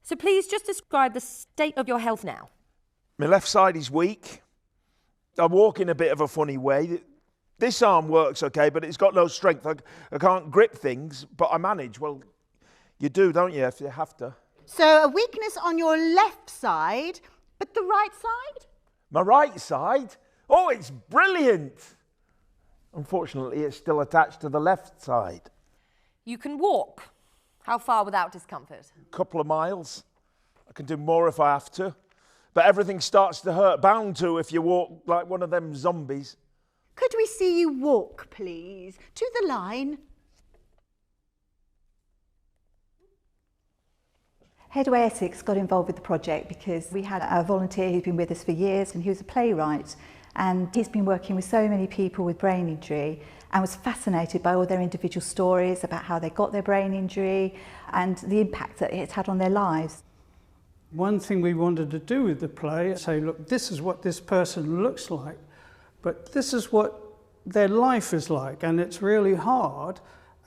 So please just describe the state of your health now. My left side is weak. I walk in a bit of a funny way. This arm works okay, but it's got no strength. I can't grip things, but I manage. Well, you do, don't you, if you have to? So a weakness on your left side, but the right side? My right side? Oh, it's brilliant! Unfortunately, it's still attached to the left side. You can walk. How far without discomfort? A couple of miles. I can do more if I have to. But everything starts to hurt. Bound to if you walk like one of them zombies. Could we see you walk, please? To the line. Headway Essex got involved with the project because we had a volunteer who's been with us for years, and he was a playwright, and he's been working with so many people with brain injury and was fascinated by all their individual stories about how they got their brain injury and the impact that it's had on their lives. One thing we wanted to do with the play, say, look, this is what this person looks like, but this is what their life is like, and it's really hard,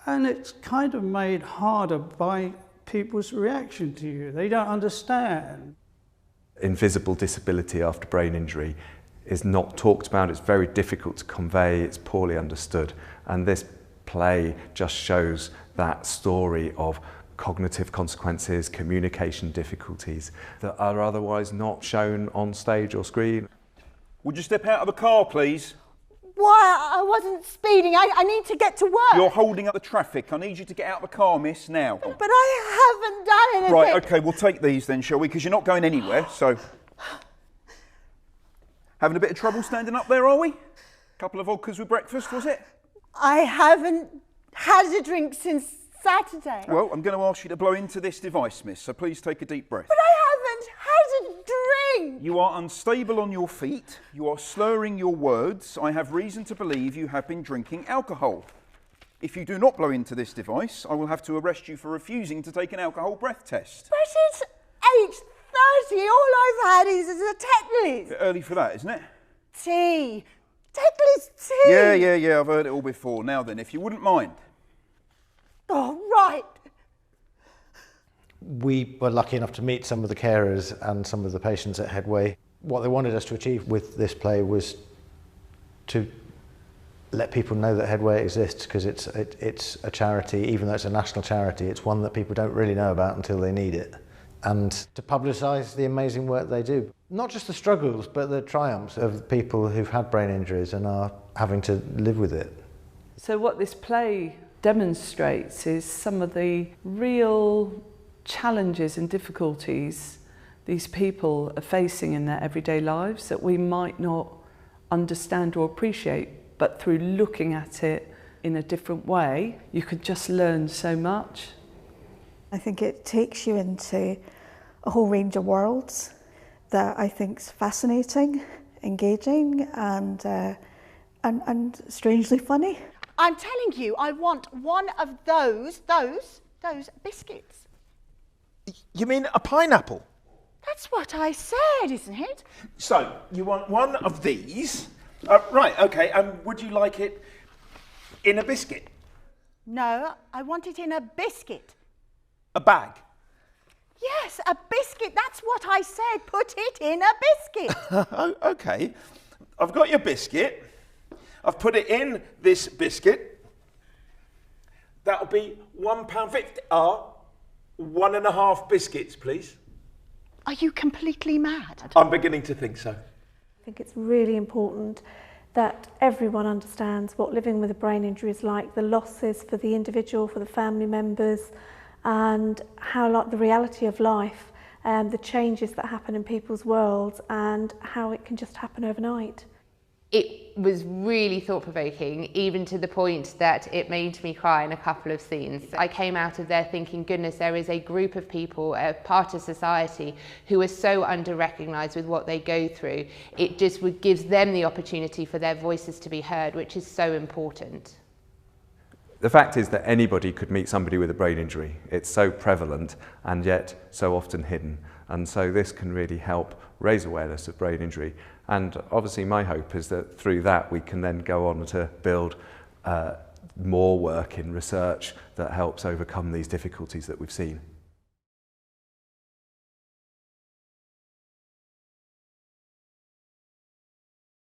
and it's kind of made harder by people's reaction to you. They don't understand. Invisible disability after brain injury is not talked about. It's very difficult to convey. It's poorly understood. And this play just shows that story of cognitive consequences, communication difficulties that are otherwise not shown on stage or screen. Would you step out of the car, please? Why? I wasn't speeding. I need to get to work. You're holding up the traffic. I need you to get out of the car, miss, now. But I haven't done anything. Right, OK, we'll take these then, shall we? Because you're not going anywhere, so... Having a bit of trouble standing up there, are we? Couple of vodkas with breakfast, was it? I haven't had a drink since Saturday. Well, I'm going to ask you to blow into this device, miss, so please take a deep breath. But I haven't had a drink. You are unstable on your feet. You are slurring your words. I have reason to believe you have been drinking alcohol. If you do not blow into this device, I will have to arrest you for refusing to take an alcohol breath test. But it's 8:30. All I've had is a Tetley's. Bit early for that, isn't it? Tea. Tetley's tea. Yeah, I've heard it all before. Now then, if you wouldn't mind. Oh, right. We were lucky enough to meet some of the carers and some of the patients at Headway. What they wanted us to achieve with this play was to let people know that Headway exists, because it's a charity. Even though it's a national charity, it's one that people don't really know about until they need it. And to publicise the amazing work they do. Not just the struggles, but the triumphs of people who've had brain injuries and are having to live with it. So what this play demonstrates is some of the real challenges and difficulties these people are facing in their everyday lives that we might not understand or appreciate, but through looking at it in a different way, you can just learn so much. I think it takes you into a whole range of worlds that I think is fascinating, engaging, and strangely funny. I'm telling you, I want one of those biscuits. You mean a pineapple? That's what I said, isn't it? So, you want one of these? Right, OK, and would you like it in a biscuit? No, I want it in a biscuit. A bag? Yes, a biscuit. That's what I said. Put it in a biscuit. OK. I've got your biscuit. I've put it in this biscuit. That'll be £1.50. 1.5 biscuits, please. Are you completely mad? I'm beginning to think so. I think it's really important that everyone understands what living with a brain injury is like, the losses for the individual, for the family members, and how like the reality of life, and the changes that happen in people's worlds, and how it can just happen overnight. It was really thought-provoking, even to the point that it made me cry in a couple of scenes. I came out of there thinking, goodness, there is a group of people, a part of society, who are so under-recognised with what they go through. It just gives them the opportunity for their voices to be heard, which is so important. The fact is that anybody could meet somebody with a brain injury. It's so prevalent and yet so often hidden. And so this can really help raise awareness of brain injury. And obviously my hope is that through that we can then go on to build more work in research that helps overcome these difficulties that we've seen.